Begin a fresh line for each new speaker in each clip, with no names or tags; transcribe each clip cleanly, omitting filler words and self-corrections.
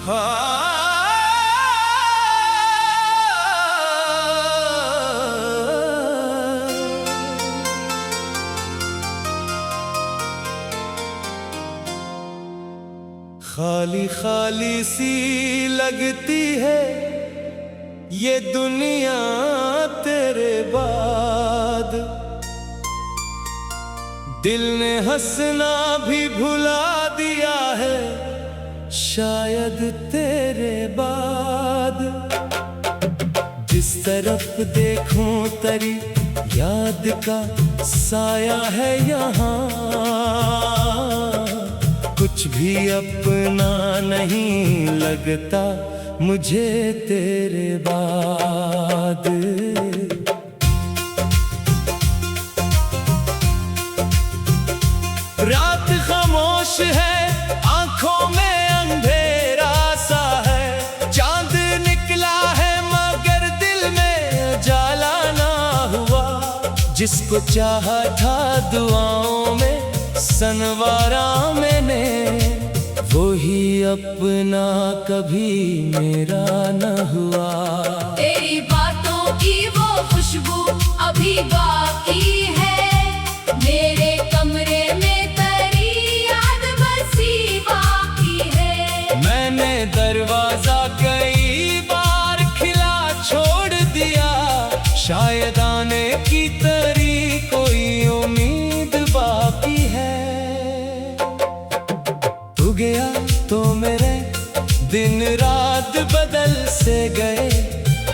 खाली खाली सी लगती है ये दुनिया तेरे बाद। दिल ने हंसना भी भुला दिया है शायद तेरे बाद। जिस तरफ देखूं तेरी याद का साया है यहाँ, कुछ भी अपना नहीं लगता मुझे तेरे बाद। रात खामोश है, आंखों में अंधेरा सा है। चांद निकला है मगर दिल में उजाला ना हुआ। जिसको चाहा था दुआओं में सनवारा मैंने, वही अपना कभी मेरा न हुआ।
तेरी बातों की वो खुशबू अभी बाकी है, मेरे कमरे में तेरी याद बसी बाकी है।
मैंने दरवाजा कई बार खिला छोड़ दिया, शायद आने की तेरी कोई उम्मीद बाकी है। तू गया तो मेरे दिन रात बदल से गए,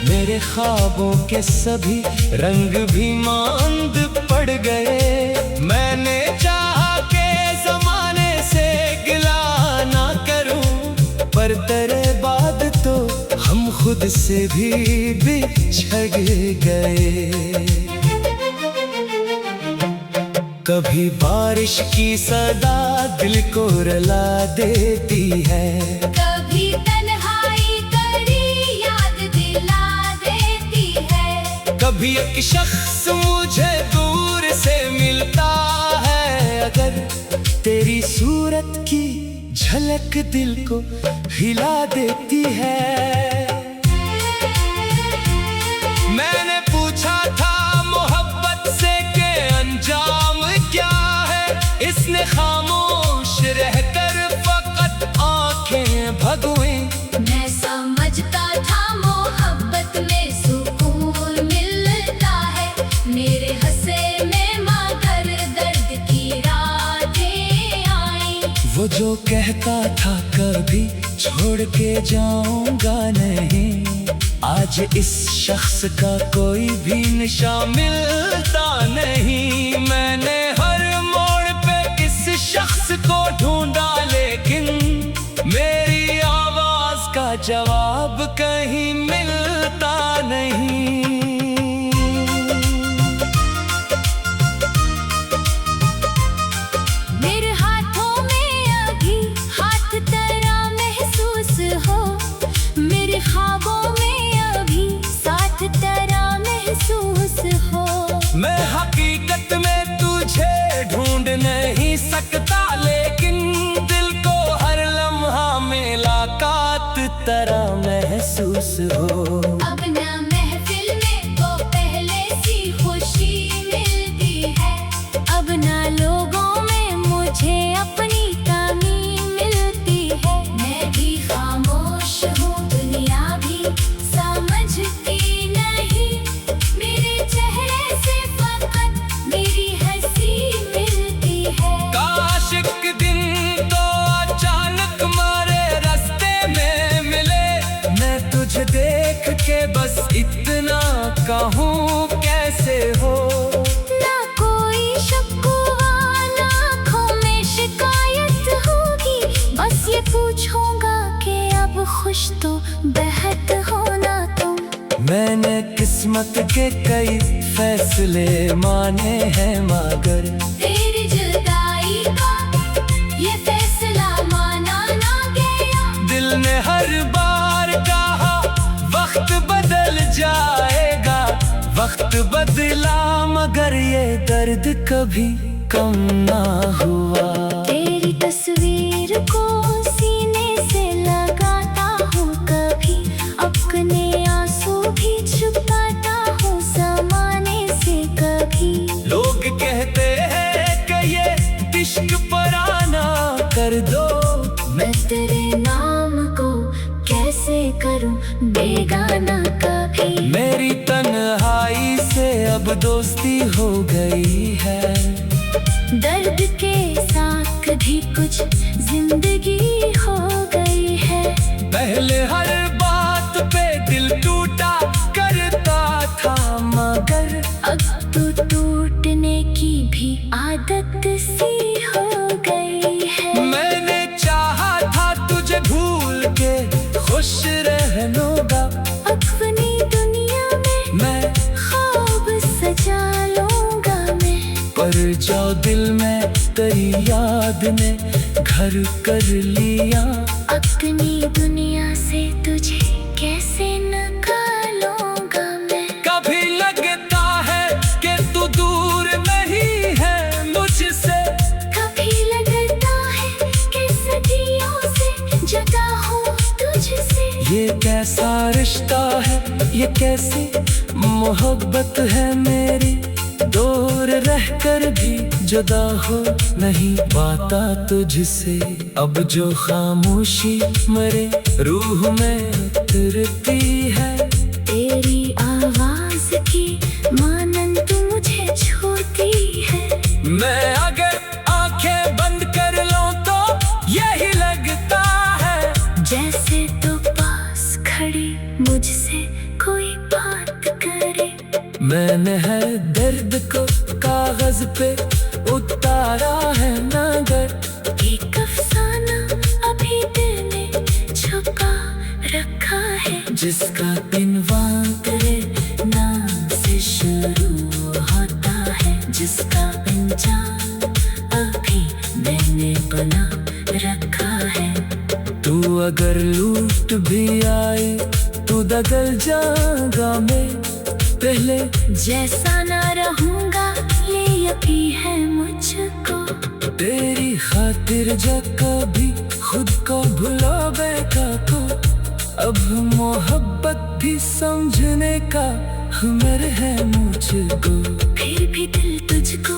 मेरे ख्वाबों के सभी रंग भी मांद पड़ गए। मैंने चाहा के जमाने से गिला ना करूं, पर तेरे बाद तो हम खुद से भी बिछड़ गए। कभी बारिश की सदा दिल को रुला देती है,
कभी तन्हाई तेरी याद दिला देती है।
कभी एक शख्स मुझे दूर से मिलता है, अगर तेरी सूरत की झलक दिल को हिला देती है। मैंने पूछा था मोहब्बत से कि अंजाम क्या है, इसने खामोश रहकर फकत आंखें भगोई।
मैं समझता था मोहब्बत में सुकून मिलता है, मेरे हंसे में मगर दर्द की रातें आई।
वो जो कहता था कभी छोड़ के जाऊंगा नहीं, आज इस शख्स का कोई भी निशा मिलता नहीं। मैंने हर मोड़ पे इस शख्स को ढूंढा, लेकिन मेरी आवाज का जवाब कहीं मिलता नहीं।
मेरे हाथों में अभी हाथ तेरा महसूस हो, मेरे ख्वाबों में अभी साथ तेरा महसूस हो।
मैं हकीकत में तुझे ढूंढ नहीं सकता, लेकिन दिल को हर लम्हा मुलाकात तरह महसूस हो।
अब ना महफिल में वो पहले सी खुशी मिलती है, अब ना लोगों में मुझे अपनी कमी मिलती है। मैं भी खामोश हूँ, दुनिया भी समझती नहीं, मेरे चेहरे से फकत मेरी हंसी मिलती है।
काश एक दिन तो अचानक मारे रास्ते में मिले, मैं तुझे देख के बस इतना कहूँ कैसे हो।
ना कोई शक्वा ना आँखों में शिकायत होगी, बस ये पूछूंगा कि अब खुश तो बेहद हो ना तुम।
मैंने किस्मत के कई फैसले माने हैं, मगर
तेरी जुदाई का ये फैसला माना ना गया।
दिल ने हर बार कहा वक्त बदल जाएगा, वक्त बदला मगर ये दर्द कभी कम ना हुआ।
तेरी तस्वीर को सीने से लगाता
कर दो।
मैं तेरे नाम को कैसे करूं बेगाना कभी।
मेरी तन्हाई से अब दोस्ती हो गई है।
दर्द के साथ कभी कुछ जिंदगी हो गई है।
पहले हर बात पे दिल टूटा करता था, मगर
अब तो टूटने की भी आदत सी हो गई है।
मैंने चाहा था तुझे भूल के खुश रहने का।
अपनी दुनिया में
मैं
ख्वाब सजा लूंगा मैं।
पर जो दिल में तेरी याद ने घर कर लिया।
अपनी दुनिया से तुझे कैसे निकालूंगा मैं।
कभी लगता है कि तू दूर नहीं है मुझसे।
कभी लगता है कि सदियों से जुदा हूँ तुझसे।
ये कैसा रिश्ता है, ये कैसी मोहब्बत है मेरी। दूर रहकर भी जुदा हो नहीं पाता तुझसे। अब जो खामोशी मेरे रूह में उतरती है।
तेरी आवाज की मानन तू मुझे छूती है।
मैं अगर आंखें बंद कर लूं तो यही लगता है
जैसे तो पास खड़ी मुझसे कोई बात करे।
मैंने है दर्द को कागज पे उतारा है नगर।
एक अफसाना अभी दिल में छुपा रखा है।
जिसका इन्वान तेरे नाम से शुरू होता है। जिसका अंजाम अभी मैंने बना रखा है। तू अगर लूट भी आई तू दगल जागा मैं। पहले
जैसा ना रहूंगा ये यकीन है मुझको।
तेरी खातिर जो कभी खुद को भुलावेगा को। अब मोहब्बत भी समझने का हुनर है मुझको।
फिर भी दिल तुझको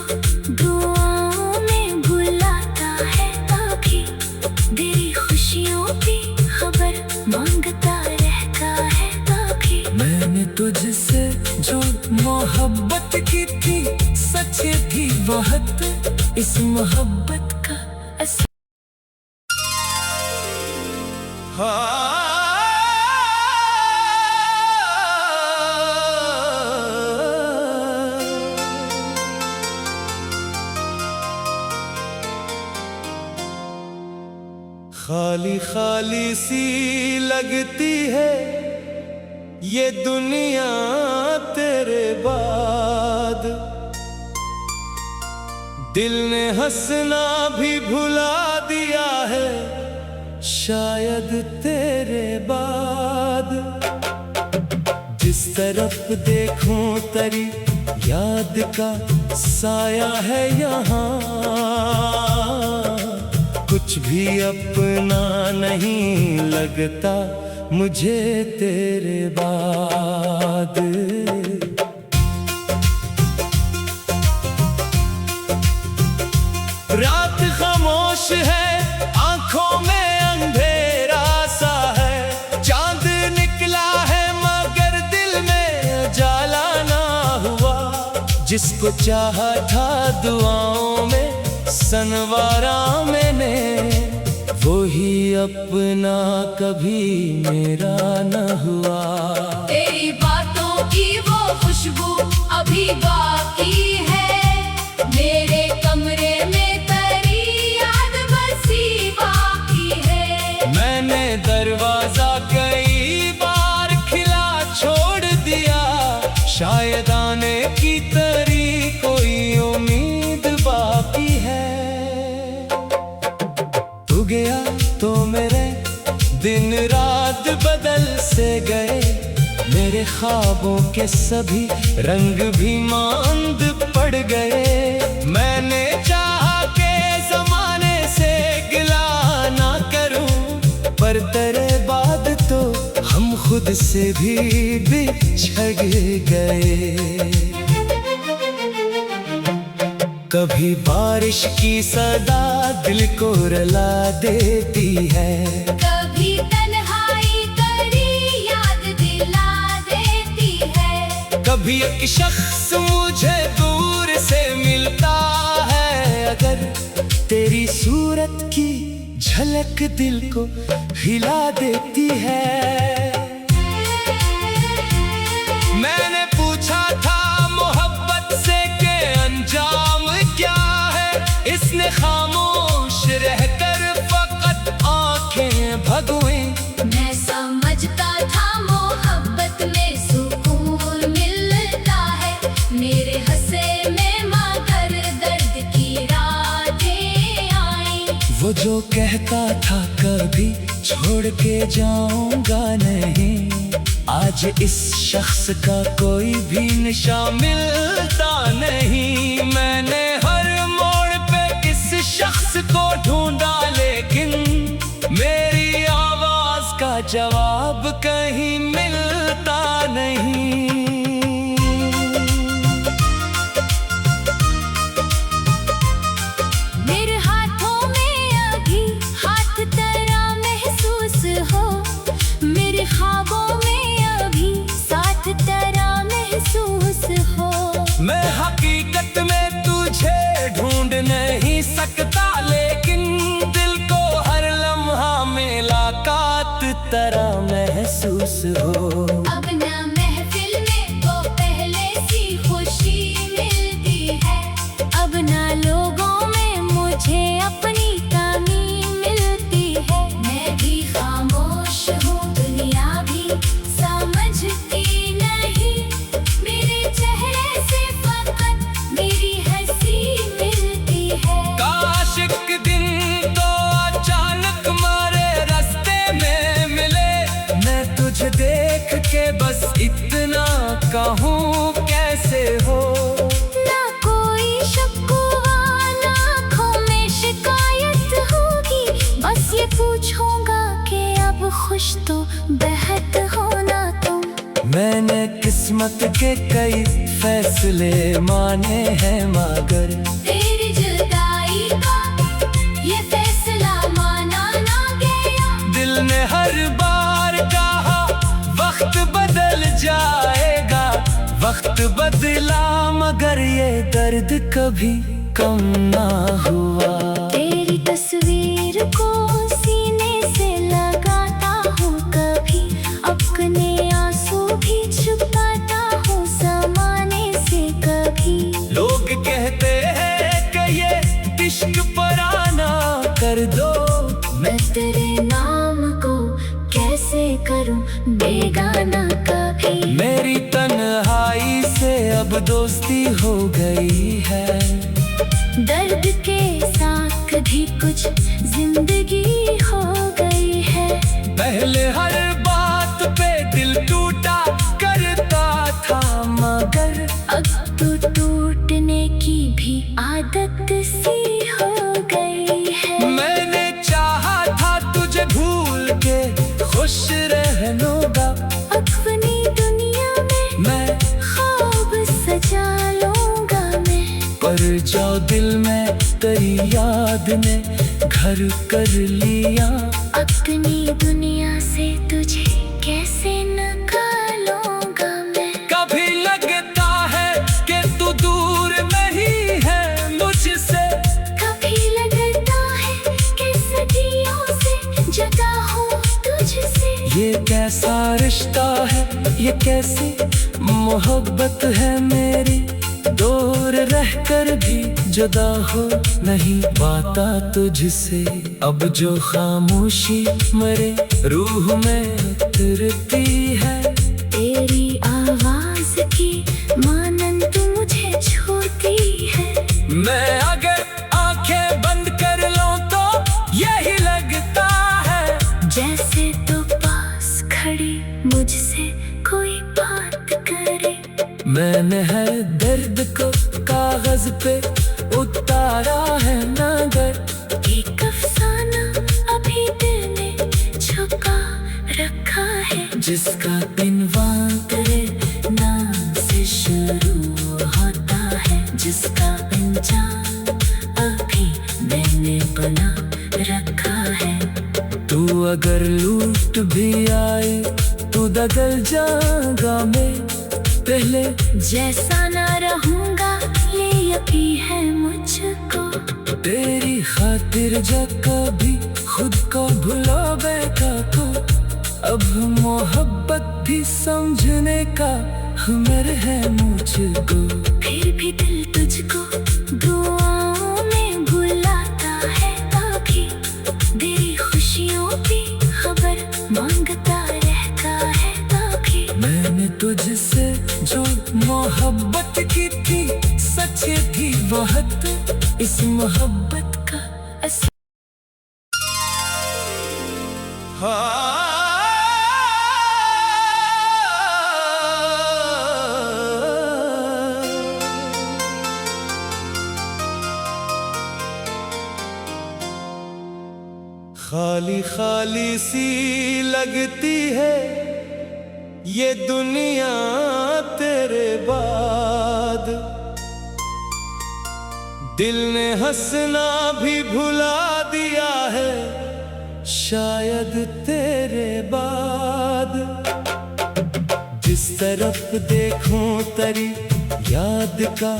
दुआओं में बुलाता है। अभी तेरी खुशियों की खबर मांगता रहता है। अभी
मैंने तुझसे जो मोहब्बत की थी सच थी बहुत। इस मोहब्बत का असर खाली खाली सी लगती है ये दुनिया तेरे बाद। दिल ने हंसना भी भुला दिया है शायद तेरे बाद। जिस तरफ देखूं तेरी याद का साया है यहाँ। कुछ भी अपना नहीं लगता मुझे तेरे बाद। रात खामोश है आंखों में अंधेरा सा है। चांद निकला है मगर दिल में उजाला ना हुआ। जिसको चाहा था दुआओं में सनवारा मैंने। वही अपना कभी मेरा न हुआ।
तेरी बातों की वो खुशबू अभी बाकी है। मेरे कमरे में तेरी याद बसी बाकी है।
मैंने दरवाजा कई बार खिला छोड़ दिया। शायद आने की तेरी कोई उम्मीद बाकी है। तू गया तो मेरे दिन रात बदल से गए। मेरे ख्वाबों के सभी रंग भी मांद पड़ गए। मैंने चाहा के जमाने से गिला ना करूं। पर तेरे बाद तो हम खुद से भी बिछड़ गए। कभी बारिश की सदा दिल को रुला देती है,
कभी तन्हाई तेरी याद दिला देती है।
कभी एक शख्स मुझे दूर से मिलता है, अगर तेरी सूरत की झलक दिल को हिला देती है। मैंने पूछा था मोहब्बत से कि अंजाम क्या है, इसने खामोश रहकर फकत आंखें भगोई।
मैं समझता था मोहब्बत में सुकून मिलता है, मेरे हंसे में मगर दर्द की रातें आई।
वो जो कहता था कभी छोड़ के जाऊंगा नहीं, आज इस शख्स का कोई भी निशान मिलता नहीं। मैंने हर मोड़ पे इस शख्स को ढूंढा, लेकिन मेरी आवाज का जवाब कहीं मिलता नहीं।
मेरे हाथों में अभी हाथ तेरा महसूस हो, मेरे ख्वाबों में अभी साथ तेरा महसूस हो।
मैं हकीकत में तुझे ढूंढ नहीं सकता, लेकिन दिल को हर लम्हा मुलाकात तेरा महसूस हो।
अब ना महफिल में वो पहले सी खुशी मिलती है, अब ना लोगों में मुझे अपनी कमी मिलती है। मैं भी खामोश हूँ, दुनिया भी समझती नहीं, मेरे चेहरे से फकत मेरी हंसी मिलती है।
काश एक दिन तो अचानक मारे रास्ते में मिले, मैं तुझे देख के बस इतना कहूँ कैसे हो।
ना कोई शक्वा ना आँखों में शिकायत होगी, बस ये पूछूंगा कि अब खुश तो बेहद हो ना तुम।
मैंने किस्मत के कई फैसले माने हैं, मगर
तेरी जुदाई का ये फैसला माना ना गया।
दिल ने हर बार कहा वक्त बदल जाएगा, वक्त बदला मगर ये दर्द कभी कम ना हुआ।
तेरी तस्वीर को सीने से लगाता हूँ कभी, अपने आंसू भी छुपाता हूँ ज़माने से कभी।
लोग कहते हैं कि ये इश्क पराना कर दो,
मैं तेरे नाम को कैसे करूं बेगाना कभी।
मेरी तन्हाई से अब दोस्ती हो गई है,
दर्द के साथ भी कुछ जिंदगी हो गई है।
पहले हर बात पे दिल टूटा करता था, मगर
अब तो टूटने की भी आदत सी हो गई है।
मैंने चाहा था तुझे भूल के खुश रहूंगा,
अपनी दुनिया में
मैं
ख्वाब सजा लूंगा मैं।
पर जाओ दिल में तेरी याद ने घर कर लिया,
अपनी दुनिया से तुझे कैसे निकालूंगा मैं।
कभी लगता है कि तू दूर नहीं है मुझसे,
कभी लगता है कि सदियों से जुदा हूँ तुझसे।
ये कैसा रिश्ता है, ये कैसी मोहब्बत है मेरी, दूर रहकर भी जुदा हो नहीं पाता तुझसे। अब जो खामोशी मेरे रूह में उतरती है,
तेरी आवाज की मानन तू मुझे छूती है।
मैं अगर आंखें बंद कर लूं तो यही लगता है,
जैसे तो पास खड़ी मुझसे कोई बात करे।
मैंने हर दर्द को कागज पे उतारा है नगर,
एक अफसाना अभी दिल में छुपा रखा है,
जिसका दिनवां तेरे नाम से शुरू होता है, जिसका अंजाम
रखा है।
तू अगर लूट भी आए तो दगल जाऊंगा मैं पहले
जैसा ना रहूंगा ये यकीन है मुझको।
तेरी खातिर जब कभी खुद को भुलावेगा तो अब मोहब्बत भी समझने का हुनर है मुझको।
फिर भी दिल तुझको दुआओं में बुलाता है, अभी तेरी खुशियों की खबर मांगता रहता है। अभी
मैंने तुझसे जो मोहब्बत की थी सच थी बहुत, इस मोहब्बत का असर खाली खाली सी लगती है ये दुनिया तेरे बाद। दिल ने हंसना भी भुला दिया है शायद तेरे बाद। जिस तरफ देखूं तेरी याद का